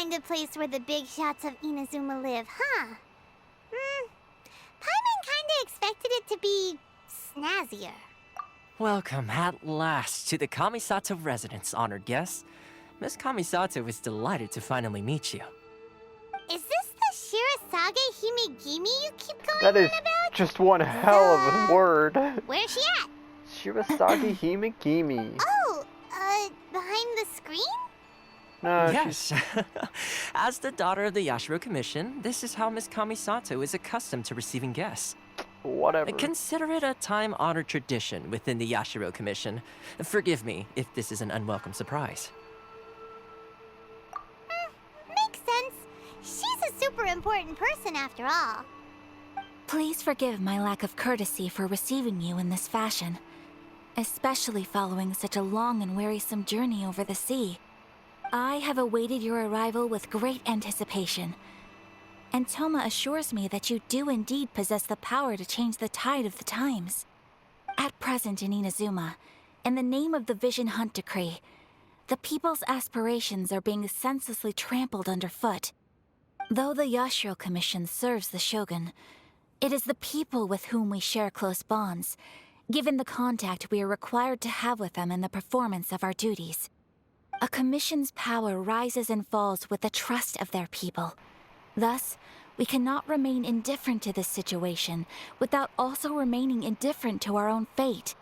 kind of place where the big shots of Inazuma live, huh? Paimon kinda expected it to be snazzier. Welcome at last to the Kamisato residence, honored guest. Miss Kamisato is delighted to finally meet you. Is this the Shirasage Himegimi you keep going That is on about? just one hell of a word. Where's she at? Shirasage Himegimi. Oh, behind the screen? No, Yes. As the daughter of the Yashiro Commission, this is how Miss Kamisato is accustomed to receiving guests. whatever. Consider it a time-honored tradition within the Yashiro Commission. Forgive me if this is an unwelcome surprise. Makes sense. She's a super important person after all. Please forgive my lack of courtesy for receiving you in this fashion, especially following such a long and wearisome journey over the sea. I have awaited your arrival with great anticipation, and Toma assures me that you do indeed possess the power to change the tide of the times. At present in Inazuma, in the name of the Vision Hunt Decree, the people's aspirations are being senselessly trampled underfoot. Though the Yashiro Commission serves the Shogun, it is the people with whom we share close bonds, given the contact we are required to have with them in the performance of our duties. A commission's power rises and falls with the trust of their people. Thus, we cannot remain indifferent to this situation without also remaining indifferent to our own fate.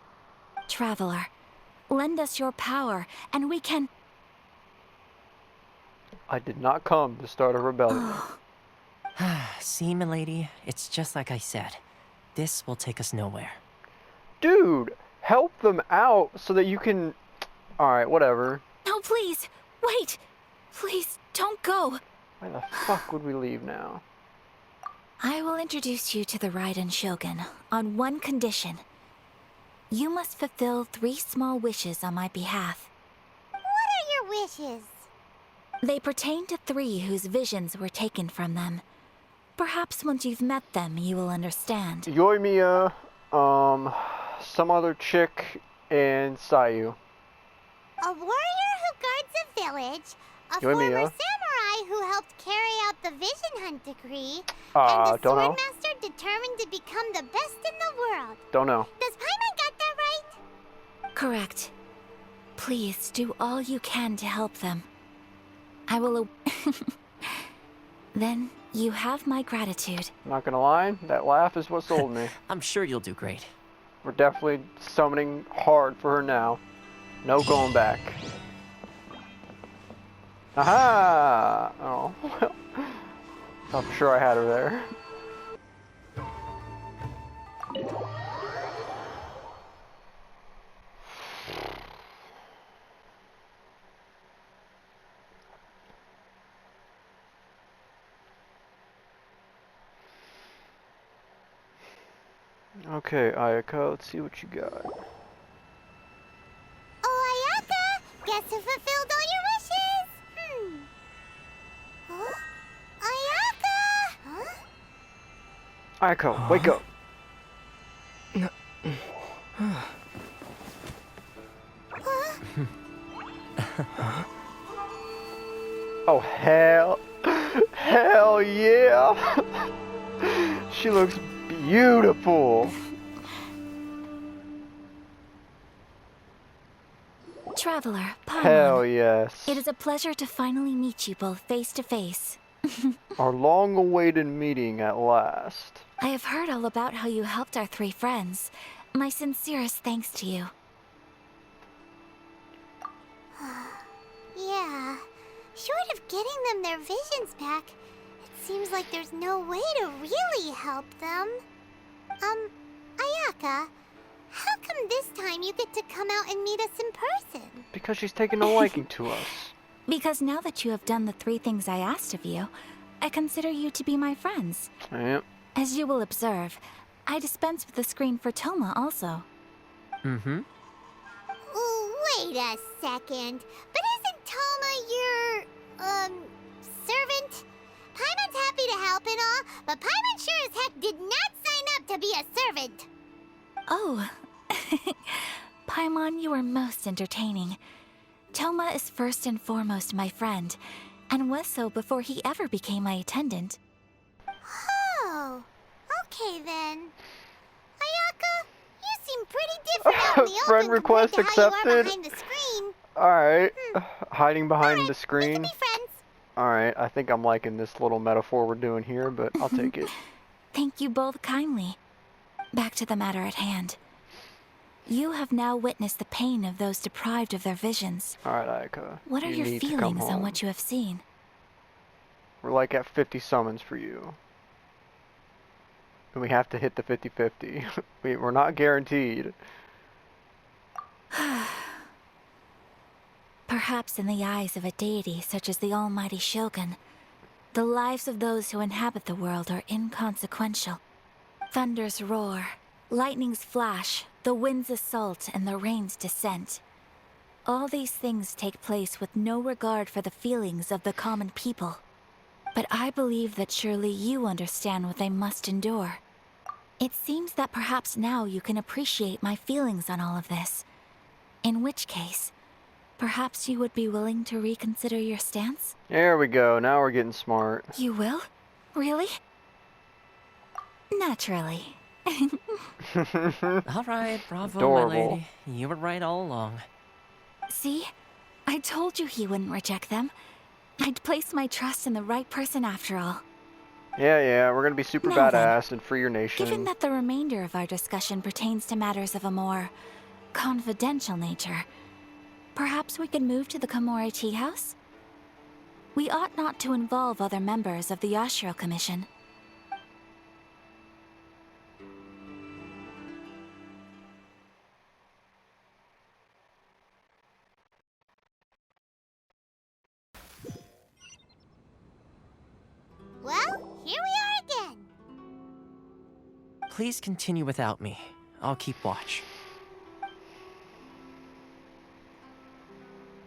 Traveler, lend us your power, and we can... I did not come to start a rebellion. See, milady, it's just like I said. This will take us nowhere. Dude, help them out so that you can... Alright, whatever. No, please! Wait! Please, don't go! Why the fuck would we leave now? I will introduce you to the Raiden Shogun on one condition. You must fulfill 3 small wishes on my behalf. What are your wishes? They pertain to 3 whose visions were taken from them. Perhaps once you've met them, you will understand. Yoimiya, some other chick, and Sayu. A warrior who guards a village, a Yoimiya. former samurai who helped carry out the Vision Hunt Decree, and a Don't know. swordmaster determined to become the best in the world. Don't know. Does Paimon got that right? Correct. Please do all you can to help them. I will... Then you have my gratitude. Not gonna lie, that laugh is what sold me. I'm sure you'll do great. We're definitely summoning hard for her now. No going back. Aha! Oh, well. Thought for sure I had her there. Okay, Ayaka, let's see what you got. Oh, Ayaka! Guess who fulfilled all your wishes? Huh? Ayaka! Huh? Ayako, wake up! Oh, hell yeah! She looks beautiful! Traveler, Paimon. Hell yes. It is a pleasure to finally meet you both face to face. Our long-awaited meeting at last. I have heard all about how you helped our 3 friends. My sincerest thanks to you. Yeah. Short of getting them their visions back, it seems like there's no way to really help them. Ayaka, how come this time you get to come out and meet us in person? Because she's taken a liking to us. Because now that you have done the 3 things I asked of you, I consider you to be my friends. Yep. As you will observe, I dispense with the screen for Toma also. Mm-hmm. Wait a second. But isn't Toma your, servant? Paimon's happy to help and all, but Paimon sure as heck did not sign up to be a servant. Oh. Paimon, you are most entertaining. Toma is first and foremost my friend, and was so before he ever became my attendant. Oh, okay then. Ayaka, you seem pretty different out in the Friend open request compared to how you are accepted. behind the screen. Alright. Hiding behind the We screen. can be friends. Alright, I think I'm liking this little metaphor we're doing here, but I'll take it. Thank you both kindly. Back to the matter at hand. You have now witnessed the pain of those deprived of their visions. Alright, Ayaka. What are you your need to come feelings on home. what you have seen? We're like at 50 summons for you. And we have to hit the 50-50. We're not guaranteed. Perhaps in the eyes of a deity such as the almighty Shogun, the lives of those who inhabit the world are inconsequential. Thunders roar, lightnings flash, the winds assault, and the rains descent. All these things take place with no regard for the feelings of the common people. But I believe that surely you understand what they must endure. It seems that perhaps now you can appreciate my feelings on all of this. In which case, perhaps you would be willing to reconsider your stance? There we go. Now we're getting smart. You will? Really? Naturally. All right, bravo, Adorable. my lady. You were right all along. See? I told you he wouldn't reject them. I'd placed my trust in the right person after all. Yeah, we're gonna be super Now then, badass and free your nation. Given that the remainder of our discussion pertains to matters of a more confidential nature, perhaps we could move to the Komori Tea House? We ought not to involve other members of the Yashiro Commission. Well, here we are again. Please continue without me. I'll keep watch.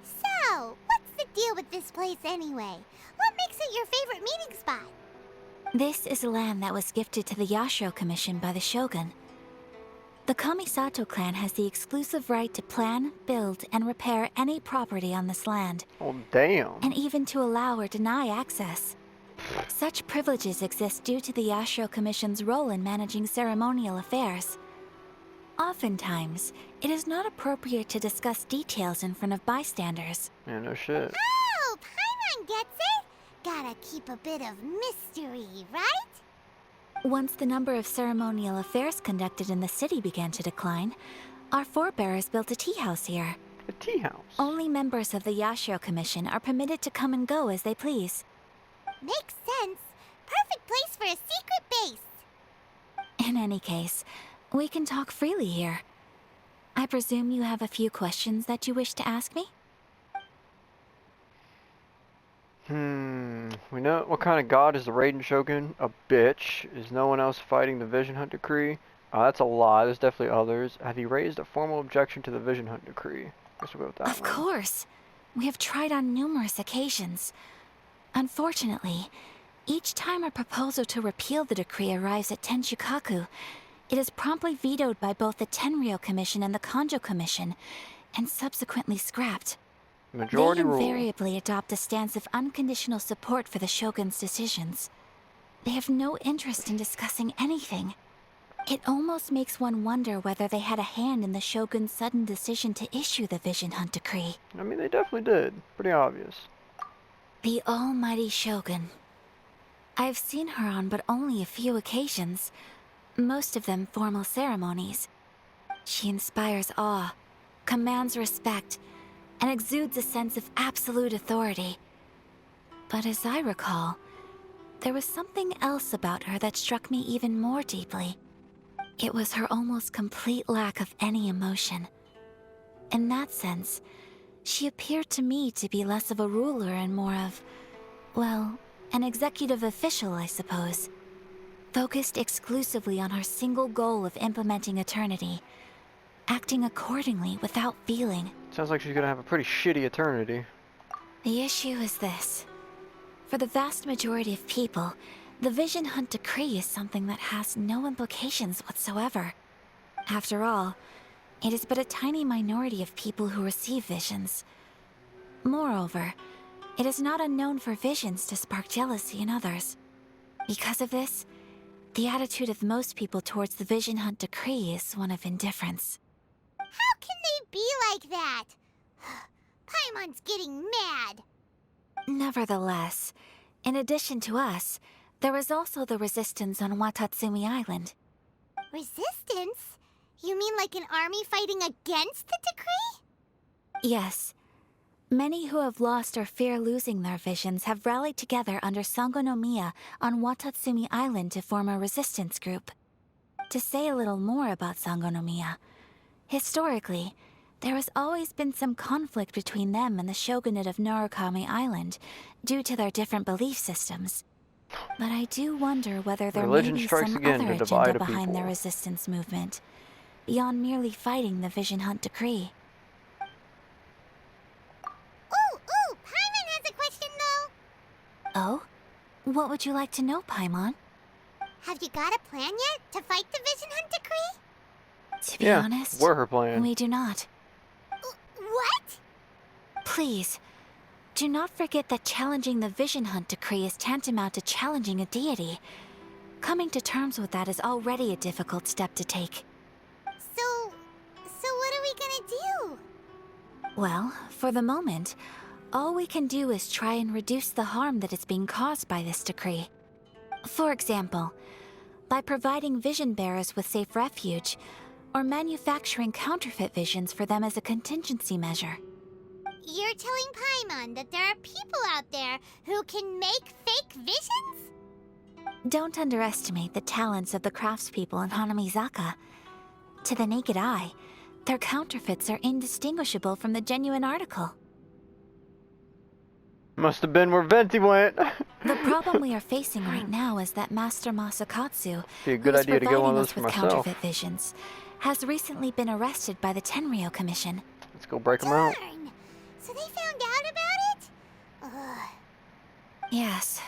So, what's the deal with this place anyway? What makes it your favorite meeting spot? This is land that was gifted to the Yashiro Commission by the Shogun. The Kamisato clan has the exclusive right to plan, build, and repair any property on this land, Oh, damn. and even to allow or deny access. Such privileges exist due to the Yashiro Commission's role in managing ceremonial affairs. Oftentimes, it is not appropriate to discuss details in front of bystanders. Yeah, no shit. Oh, Paimon gets it. Gotta keep a bit of mystery, right? Once the number of ceremonial affairs conducted in the city began to decline, our forebears built a tea house here. A tea house. Only members of the Yashiro Commission are permitted to come and go as they please. Makes sense. Perfect place for a secret base. In any case, we can talk freely here. I presume you have a few questions that you wish to ask me? We know what kind of god is the Raiden Shogun? A bitch. Is no one else fighting the Vision Hunt Decree? That's a lie. There's definitely others. Have you raised a formal objection to the Vision Hunt Decree? Guess we'll go with that Of one. course. We have tried on numerous occasions. Unfortunately, each time a proposal to repeal the decree arrives at Tenshukaku, it is promptly vetoed by both the Tenryou Commission and the Kanjo Commission, and subsequently scrapped. Majority They rule. invariably adopt a stance of unconditional support for the Shogun's decisions. They have no interest in discussing anything. It almost makes one wonder whether they had a hand in the Shogun's sudden decision to issue the Vision Hunt Decree. I mean, they definitely did. Pretty obvious. The almighty Shogun. I've seen her on but only a few occasions, most of them formal ceremonies. She inspires awe, commands respect, and exudes a sense of absolute authority. But as I recall, there was something else about her that struck me even more deeply. It was her almost complete lack of any emotion. In that sense, she appeared to me to be less of a ruler and more of, well, an executive official, I suppose. Focused exclusively on her single goal of implementing eternity, acting accordingly without feeling. Sounds like she's gonna have a pretty shitty eternity. The issue is this. For the vast majority of people, the Vision Hunt Decree is something that has no implications whatsoever. After all, it is but a tiny minority of people who receive visions. Moreover, It is not unknown for visions to spark jealousy in others. Because of this, the attitude of most people towards the Vision Hunt decree is one of indifference. How can they be like that? Paimon's getting mad. Nevertheless, in addition to us, there is also the resistance on Watatsumi Island. Resistance? You mean like an army fighting against the decree? Yes. Many who have lost or fear losing their visions have rallied together under Sangonomiya on Watatsumi Island to form a resistance group. To say a little more about Sangonomiya, historically, there has always been some conflict between them and the shogunate of Narukami Island due to their different belief systems. But I do wonder whether there Religion may be strikes some again other to divide agenda a behind people. their resistance movement, beyond merely fighting the Vision Hunt decree. Ooh, Paimon has a question though. Oh? What would you like to know, Paimon? Have you got a plan yet to fight the Vision Hunt decree? To be Yeah, honest, we're her plan. we do not. What? Please, do not forget that challenging the Vision Hunt decree is tantamount to challenging a deity. Coming to terms with that is already a difficult step to take. So what are we gonna do? Well, for the moment, all we can do is try and reduce the harm that is being caused by this decree. For example, by providing vision bearers with safe refuge, or manufacturing counterfeit visions for them as a contingency measure. You're telling Paimon that there are people out there who can make fake visions? Don't underestimate the talents of the craftspeople in Hanamizaka. To the naked eye, their counterfeits are indistinguishable from the genuine article. Must have been where Venti went. The problem we are facing right now is that Master Masakatsu, Be a good who is idea to get one providing of us those for with myself. counterfeit visions, has recently been arrested by the Tenryo Commission. Let's go break them out. Darn! So they found out about it? Ugh. Yes.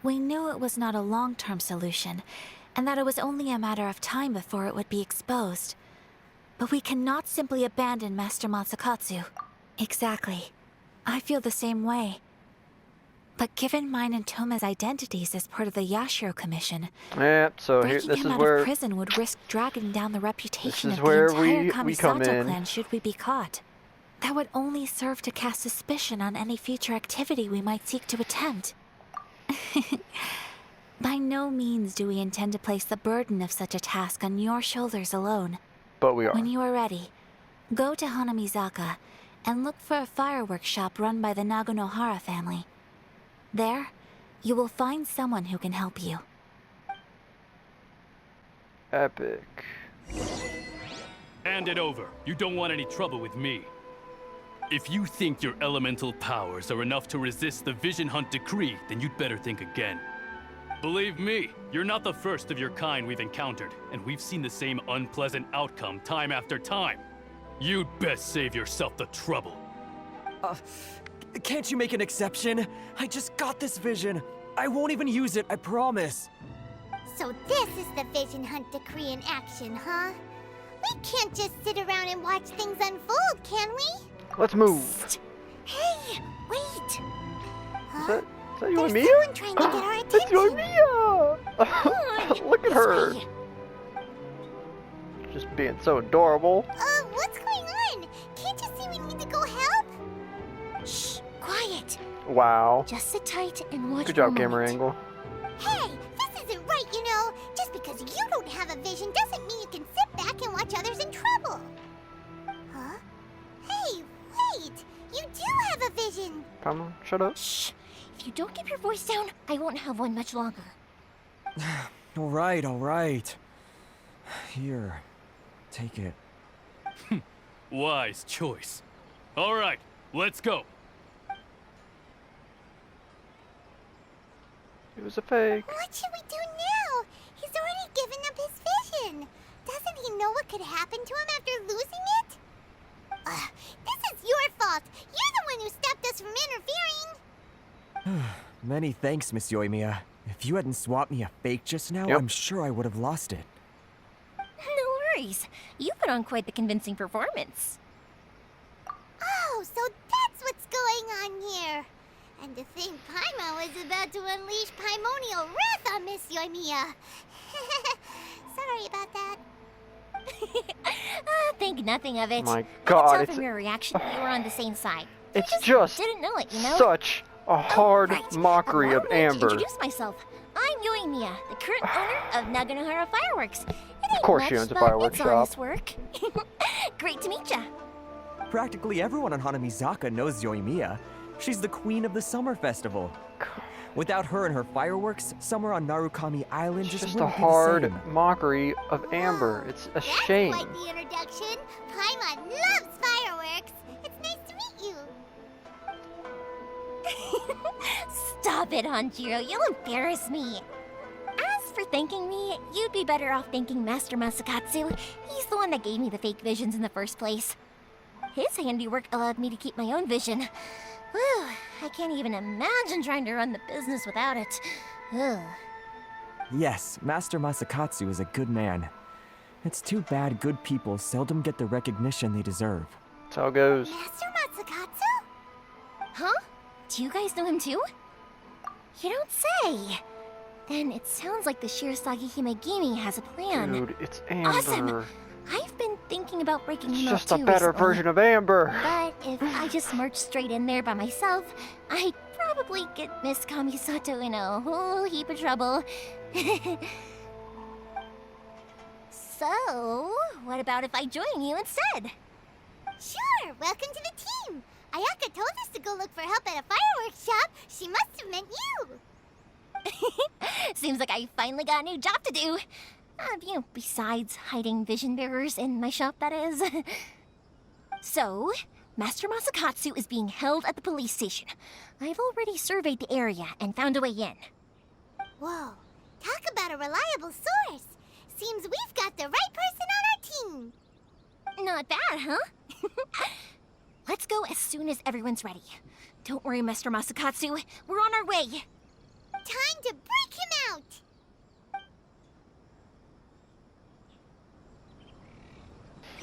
We knew it was not a long-term solution, and that it was only a matter of time before it would be exposed. But we cannot simply abandon Master Masakatsu. Exactly. I feel the same way. But given mine and Toma's identities as part of the Yashiro Commission, Yeah, so here, breaking this him is out where of prison would risk dragging down the reputation is of where the entire we come Kamisato in. clan should we be caught. That would only serve to cast suspicion on any future activity we might seek to attempt. By no means do we intend to place the burden of such a task on your shoulders alone. but we are. When you are ready, go to Hanamizaka and look for a fireworks shop run by the Naganohara family. There, you will find someone who can help you. Epic. Hand it over. You don't want any trouble with me. If you think your elemental powers are enough to resist the Vision Hunt decree, then you'd better think again. Believe me, you're not the first of your kind we've encountered, and we've seen the same unpleasant outcome time after time. You'd best save yourself the trouble. Can't you make an exception? I just got this vision. I won't even use it, I promise. So this is the Vision Hunt decree in action, huh? We can't just sit around and watch things unfold, can we? Let's move. Hey, wait! Is Huh? that you There's and Mia? someone trying to get our It's you and attention. Mia! Look at This her. way. Just being so adorable. What's going on? Can't you see we need to go help? Shh, quiet. Wow. Just sit tight and watch Good for a job, camera moment. angle. Hey, this isn't right, you know. Just because you don't have a vision doesn't mean you can sit back and watch others in trouble. Huh? Hey, wait! You do have a vision! Come on, shut up. Shh! If you don't keep your voice down, I won't have one much longer. All right. Here, take it. Wise choice. All right, let's go. It was a fake. What should we do now? He's already given up his vision. Doesn't he know what could happen to him after losing it? This is your fault. You're the one who stopped us from interfering. Many thanks, Miss Yoimiya. If you hadn't swapped me a fake just now, Yep. I'm sure I would have lost it. No worries. You put on quite the convincing performance. Oh, so that's what's going on here. to unleash primordial wrath on Miss Yoimiya. Sorry about that. Think nothing of it. My I could God, tell it's from your reaction that you were on the same side. it's You just didn't know it, you know? such a hard Right. mockery Allow of me to Amber. introduce myself. I'm Yoimiya, the current owner of Naganohara Fireworks. It ain't course much, she owns a but fireworks it's shop. honest work. Great to meet ya. Practically everyone on Hanamizaka knows Yoimiya. She's the queen of the summer festival. Without her and her fireworks, summer on Narukami Island It's just just a wouldn't be the hard same. mockery of Amber. It's a shame. That's quite the introduction. Paimon loves fireworks. It's nice to meet you. Stop it, Hanjiro. You'll embarrass me. As for thanking me, you'd be better off thanking Master Masakatsu. He's the one that gave me the fake visions in the first place. His handiwork allowed me to keep my own vision. Whew, I can't even imagine trying to run the business without it. Ugh. Yes, Master Masakatsu is a good man. It's too bad good people seldom get the recognition they deserve. That's how it goes. Master Matsukatsu? Huh? Do you guys know him too? You don't say. Then it sounds like the Shirasagi Himegimi has a plan. Dude, it's Amber. Awesome. I've been thinking about breaking It's him out just a too better recently. version of Amber. But if I just marched straight in there by myself, I'd probably get Miss Kamisato in a whole heap of trouble. So, what about if I join you instead? Sure, welcome to the team. Ayaka told us to go look for help at a fireworks shop. She must have meant you. Seems like I finally got a new job to do. Besides hiding vision bearers in my shop, that is. So, Master Masakatsu is being held at the police station. I've already surveyed the area and found a way in. Whoa, talk about a reliable source. Seems we've got the right person on our team. Not bad, huh? Let's go as soon as everyone's ready. Don't worry, Master Masakatsu. We're on our way. Time to break him out.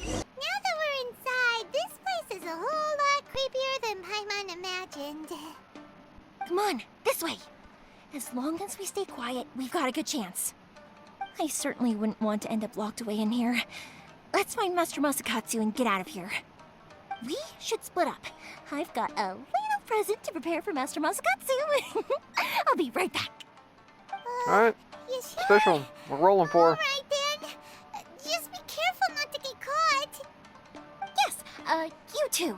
Now that we're inside, this place is a whole lot creepier than Paimon imagined. Come on, this way. As long as we stay quiet, we've got a good chance. I certainly wouldn't want to end up locked away in here. Let's find Master Masakatsu and get out of here. We should split up. I've got a little present to prepare for Master Masakatsu. I'll be right back. Alright, You sure? official. We're rolling for her. Alright then. Just be careful not to get caught. Yes, you too.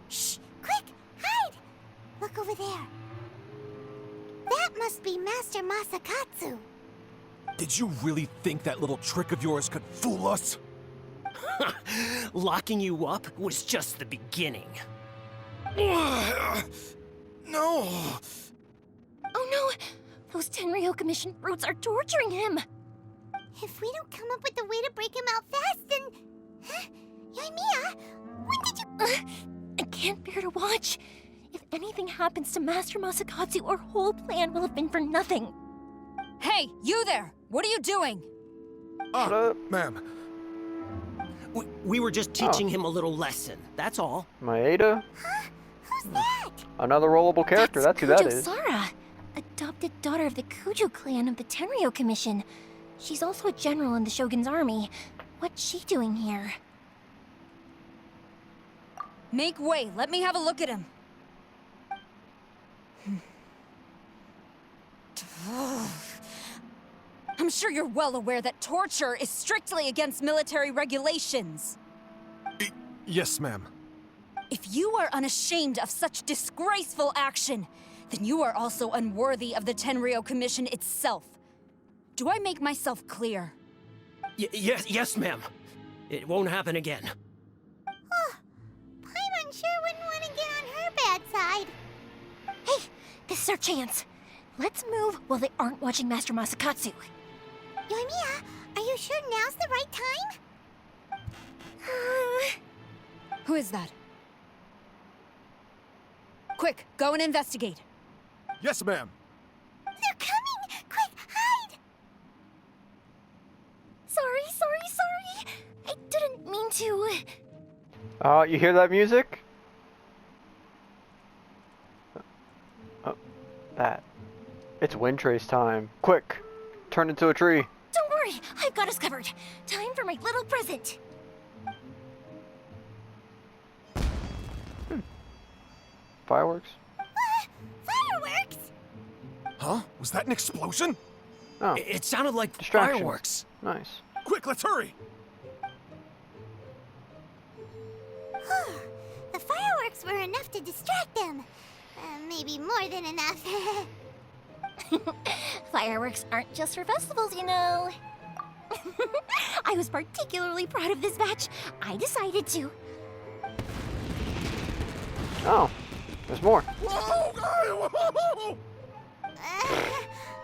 Shh! Quick! Hide! Look over there. That must be Master Masakatsu. Did you really think that little trick of yours could fool us? Locking you up was just the beginning. No! Oh no! Those Tenryo Commission brutes are torturing him! If we don't come up with a way to break him out fast, then... Huh? Yoimiya, when did you... I can't bear to watch. If anything happens to Master Masakatsu, our whole plan will have been for nothing. Hey, you there! What are you doing? Shut up. Ma'am. We were just teaching him a little lesson, that's all. Maeda? Who's that? Another rollable character. That's who that Kujo is. Sara, adopted daughter of the Kujo clan of the Tenryo Commission. She's also a general in the Shogun's army. What's she doing here? Make way, let me have a look at him. I'm sure you're well aware that torture is strictly against military regulations. Yes, ma'am. If you are unashamed of such disgraceful action, then you are also unworthy of the Tenryo Commission itself. Do I make myself clear? Yes, ma'am. It won't happen again. Paimon sure wouldn't want to get on her bad side. Hey, this is our chance. Let's move while they aren't watching Master Masakatsu. Yoimiya, are you sure now's the right time? Who is that? Quick, go and investigate. Yes, ma'am. They're coming! Quick, Oh, you hear that music? Oh, that. It's wind trace time. Quick, turn into a tree. Don't worry, I've got us covered. Time for my little present. Fireworks? Fireworks? Huh? Was that an explosion? Oh, It sounded like distractions. fireworks. Nice. Quick, let's hurry! The fireworks were enough to distract them. Maybe more than enough. Fireworks aren't just for festivals, you know. I was particularly proud of this batch. I decided to. Oh, there's more. Whoa! Whoa!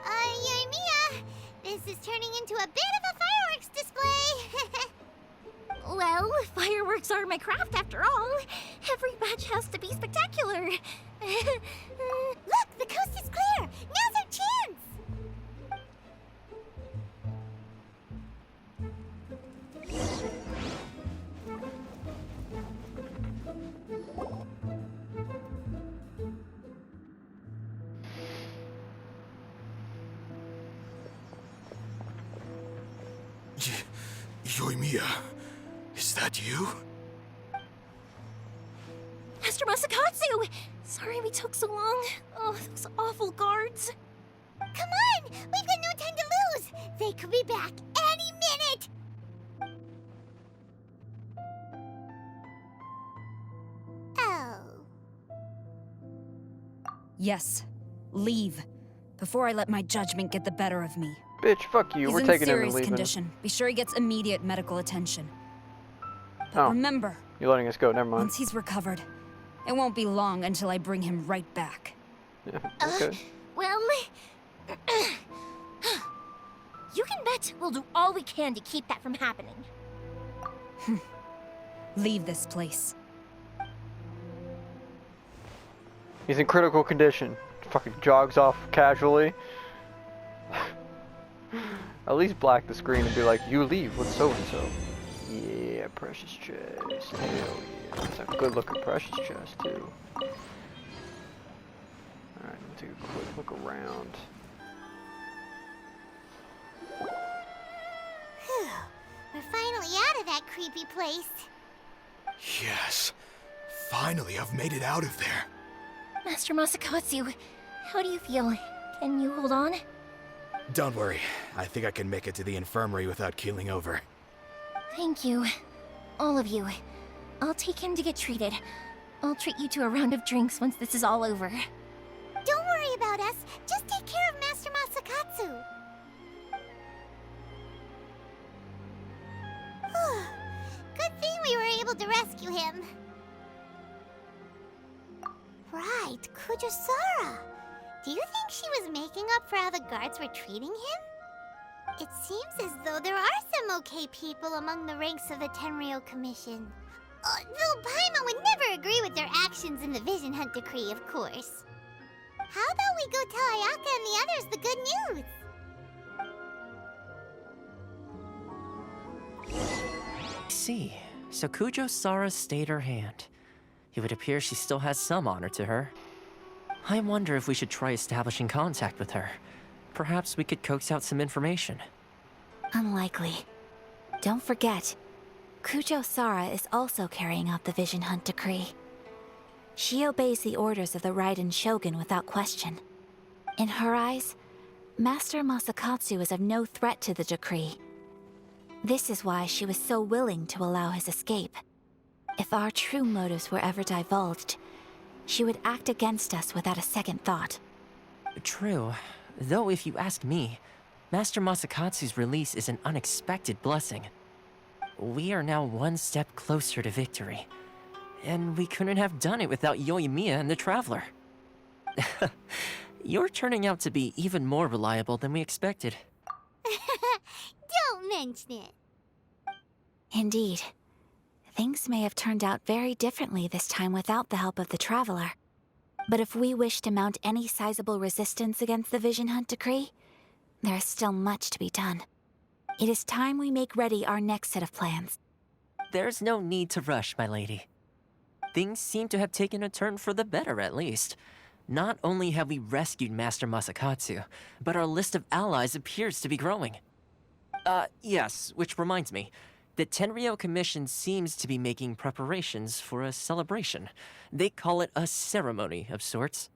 Yoimiya, this is turning into a bit of a fireworks display. Well, fireworks are my craft after all. Every batch has to be spectacular. Look, the coast is clear. Now's our chance. Yoimiya, is that you? Master Masakatsu! Sorry we took so long. Oh, those awful guards. Come on, we've got no time to lose. They could be back any minute. Oh. Yes. Leave. Before I let my judgment get the better of me. Bitch, fuck you. He's We're in taking him and serious leaving. condition. Be sure he gets immediate medical attention. But Oh. remember, You're letting us go. Never mind. once he's recovered, it won't be long until I bring him right back. Yeah, okay. Well, you can bet we'll do all we can to keep that from happening. Leave this place. He's in critical condition. Fucking jogs off casually. At least black the screen and be like, you leave with so and so. Yeah, precious chest. Hell yeah. It's a good looking precious chest too. Alright, let me take a quick look around. Whew. We're finally out of that creepy place. Yes. Finally, I've made it out of there. Master Masakatsu, how do you feel? Can you hold on? Don't worry. I think I can make it to the infirmary without keeling over. Thank you. All of you. I'll take him to get treated. I'll treat you to a round of drinks once this is all over. Don't worry about us. Just take care of Master Masakatsu. Good thing we were able to rescue him. Right, Kujosara. Do you think she was making up for how the guards were treating him? It seems as though there are some okay people among the ranks of the Tenryou Commission. Though Paimon would never agree with their actions in the Vision Hunt Decree, of course. How about we go tell Ayaka and the others the good news? I see. So Kujo-Sara stayed her hand. It would appear she still has some honor to her. I wonder if we should try establishing contact with her. Perhaps we could coax out some information. Unlikely. Don't forget, Kujo-Sara is also carrying out the Vision Hunt Decree. She obeys the orders of the Raiden Shogun without question. In her eyes, Master Masakatsu is of no threat to the decree. This is why she was so willing to allow his escape. If our true motives were ever divulged, she would act against us without a second thought. True. Though if you ask me, Master Masakatsu's release is an unexpected blessing. We are now one step closer to victory. And we couldn't have done it without Yoimiya and the Traveler. You're turning out to be even more reliable than we expected. Don't mention it. Indeed. Things may have turned out very differently this time without the help of the Traveler. But if we wish to mount any sizable resistance against the Vision Hunt Decree, there is still much to be done. It is time we make ready our next set of plans. There's no need to rush, my lady. things seem to have taken a turn for the better, at least. Not only have we rescued Master Masakatsu, but our list of allies appears to be growing. Yes, which reminds me. The Tenryou Commission seems to be making preparations for a celebration. They call it a ceremony of sorts.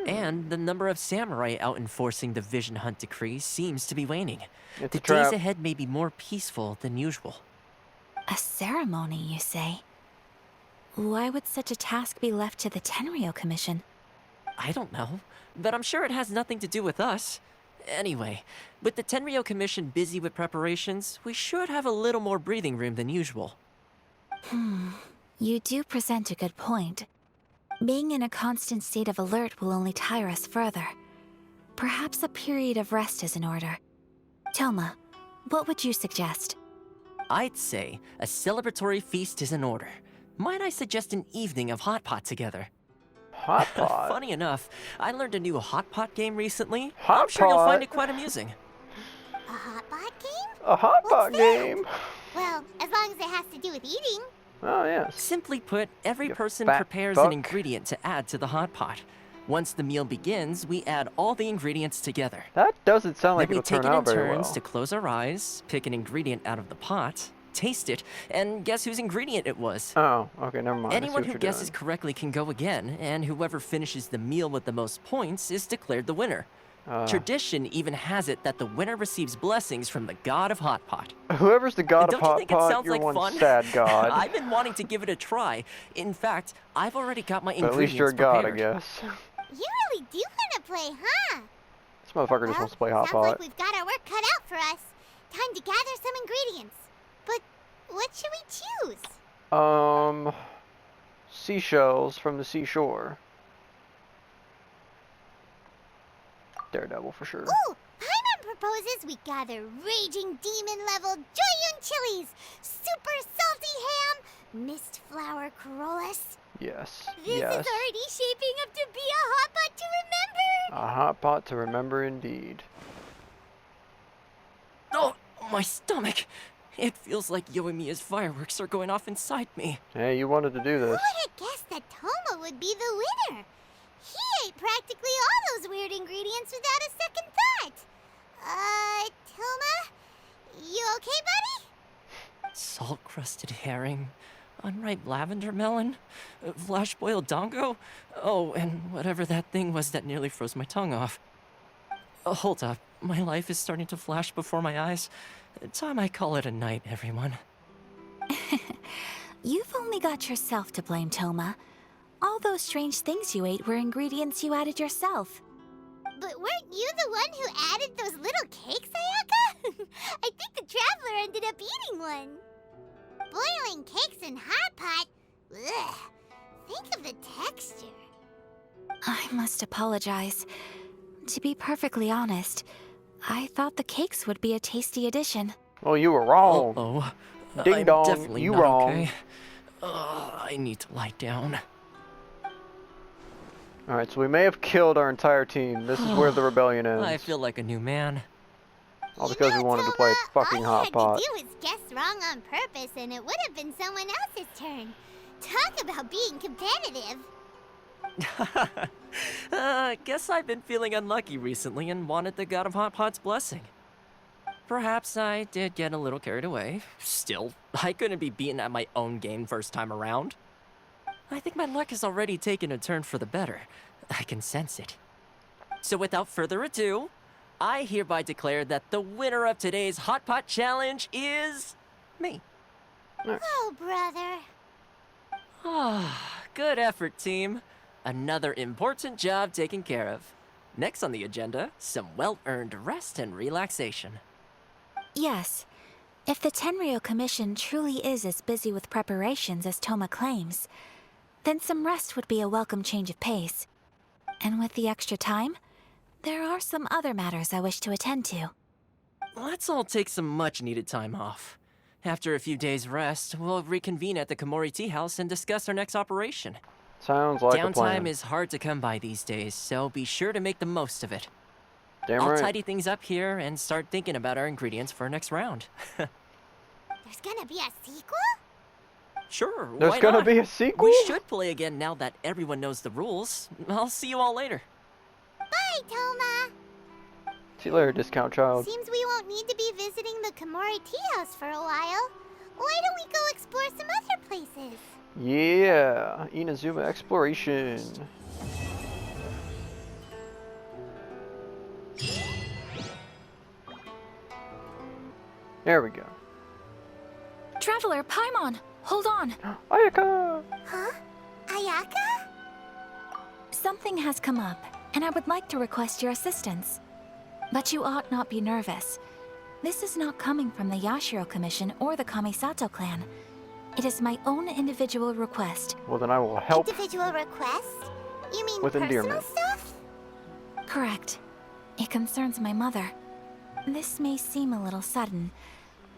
And the number of samurai out enforcing the Vision Hunt Decree seems to be waning. It's The a trap. days ahead may be more peaceful than usual. A ceremony, you say? Why would such a task be left to the Tenryou Commission? I don't know, but I'm sure it has nothing to do with us. Anyway, with the Tenryou Commission busy with preparations, we should have a little more breathing room than usual. You do present a good point. Being in a constant state of alert will only tire us further. Perhaps a period of rest is in order. Toma, what would you suggest? I'd say a celebratory feast is in order. Might I suggest an evening of hot pot together? Hot pot. Funny enough, I learned a new hot pot game recently. Hot I'm sure you'll pot? find it quite amusing. A hot pot game? A hot pot What's that? game. Well, as long as it has to do with eating. Oh yes. Simply put, every You person fat prepares fuck. an ingredient to add to the hot pot. Once the meal begins, we add all the ingredients together. That doesn't sound like Then we it'll take turn it in out very turns well. to close our eyes, pick an ingredient out of the pot, taste it, and guess whose ingredient it was. Oh, okay, never mind. I see Anyone what who you're guesses doing. correctly can go again, and whoever finishes the meal with the most points is declared the winner. Tradition even has it that the winner receives blessings from the god of hot pot. Whoever's the god Don't of you hot think it pot, sounds you're like one fun? sad god. I've been wanting to give it a try. In fact, I've already got my But at ingredients least you're a god, I prepared. guess. You really do want to play, huh? This motherfucker just wants to play hot sounds like pot. we've got our work cut out for us. Time to gather some ingredients. But what should we choose? Seashells from the seashore. Daredevil for sure. Ooh, Paimon proposes we gather raging demon-level Joyun chilies, super salty ham, mist flower corollas. Yes. This yes. is already shaping up to be a hot pot to remember. A hot pot to remember indeed. Oh, my stomach! It feels like Yoimiya's fireworks are going off inside me. Hey, you wanted to do Who this. would have guessed that Toma would be the winner? He ate practically all those weird ingredients without a second thought. Toma? You okay, buddy? Salt-crusted herring, unripe lavender melon, flash-boiled dongo. Oh, and whatever that thing was that nearly froze my tongue off. Hold up, my life is starting to flash before my eyes. Time I call it a night, everyone. You've only got yourself to blame, Toma. All those strange things you ate were ingredients you added yourself. But weren't you the one who added those little cakes, Ayaka? I think the traveler ended up eating one. Boiling cakes in hot pot? Ugh. Think of the texture. I must apologize. To be perfectly honest, I thought the cakes would be a tasty addition. Well, you were wrong. Oh, Ding I'm dong, definitely you not wrong. okay. I need to lie down. Alright, so we may have killed our entire team. This is where the rebellion ends. I feel like a new man. All because we wanted to play Toma, fucking all hot pot. you had to do was guess wrong on purpose, and it would have been someone else's turn. Talk about being competitive. Guess I've been feeling unlucky recently and wanted the god of hot pot's blessing. Perhaps I did get a little carried away. Still, I couldn't be beaten at my own game first time around. I think my luck has already taken a turn for the better. I can sense it. So without further ado, I hereby declare that the winner of today's Hot Pot Challenge is me. Oh, brother. Ah, good effort, team. Another important job taken care of. Next on the agenda, some well-earned rest and relaxation. Yes, if the Tenryou Commission truly is as busy with preparations as Toma claims, then some rest would be a welcome change of pace. And with the extra time, there are some other matters I wish to attend to. Let's all take some much-needed time off. After a few days' rest, we'll reconvene at the Komori Tea House and discuss our next operation. Sounds like a plan. Downtime is hard to come by these days, so be sure to make the most of it. Damn I'll right. tidy things up here and start thinking about our ingredients for our next round. There's gonna be a sequel? Sure, There's why gonna not? be a sequel? We should play again now that everyone knows the rules. I'll see you all later. Bye, Toma. See you later, discount child. Seems we won't need to be visiting the Komori tea house for a while. Why don't we go explore some other places? Yeah, Inazuma exploration. There we go. Traveler, Paimon, hold on. Ayaka! Huh? Ayaka? Something has come up, and I would like to request your assistance. But you ought not be nervous. This is not coming from the Yashiro Commission or the Kamisato clan. It is my own individual request. Well, then I will help Individual request? You mean with personal endearment. stuff? Correct. It concerns my mother. This may seem a little sudden,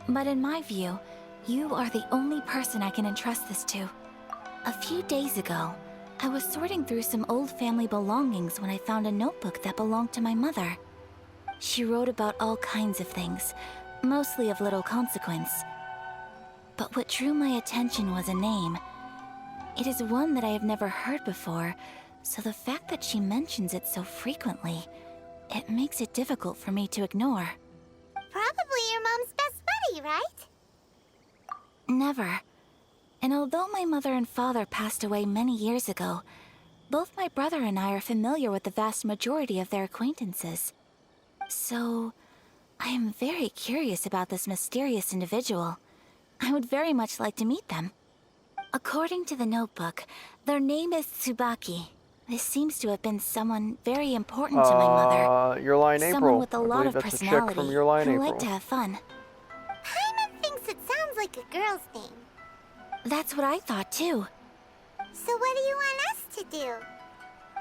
but in my view, you are the only person I can entrust this to. A few days ago, I was sorting through some old family belongings when I found a notebook that belonged to my mother. She wrote about all kinds of things, mostly of little consequence. But what drew my attention was a name. It is one that I have never heard before, so the fact that she mentions it so frequently, it makes it difficult for me to ignore. Probably your mom's best buddy, right? Never. And although my mother and father passed away many years ago, both my brother and I are familiar with the vast majority of their acquaintances. So, I am very curious about this mysterious individual. I would very much like to meet them. According to the notebook, their name is Tsubaki. This seems to have been someone very important to my mother. Your line April. Someone with a I lot believe of that's a check personality from your line who April. liked to have fun. Paimon thinks it sounds like a girl's name. That's what I thought too. So what do you want us to do?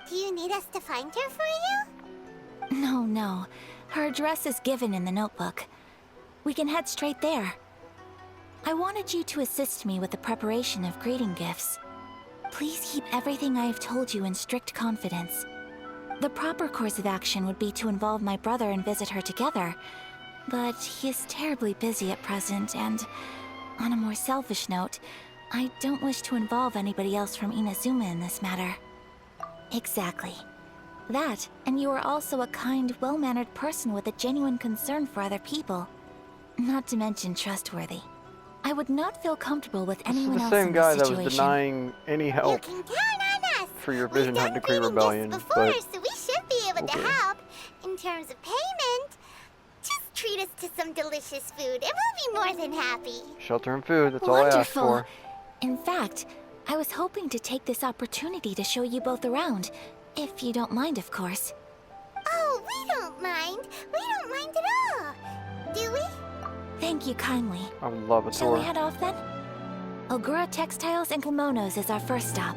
Do you need us to find her for you? No. Her address is given in the notebook. We can head straight there. I wanted you to assist me with the preparation of greeting gifts. Please keep everything I have told you in strict confidence. The proper course of action would be to involve my brother and visit her together, but he is terribly busy at present, and on a more selfish note, I don't wish to involve anybody else from Inazuma in this matter. Exactly. That, and you are also a kind, well-mannered person with a genuine concern for other people. Not to mention trustworthy. I would not feel comfortable with This is anyone the else same in guy this that situation. was denying any You help can count on us. for your We've Vision done Hunt Decree greeting Rebellion, gifts before, but so we should be able to okay. help. In terms of payment, just treat us to some delicious food, and we'll be more than happy. shelter and food, that's all I asked Wonderful. for. In fact, I was hoping to take this opportunity to show you both around, if you don't mind, of course. Oh, we don't mind. We don't mind at all. Do we? Thank you kindly. I would love a Shall tour. we head off then? Ogura Textiles and Kimonos is our first stop.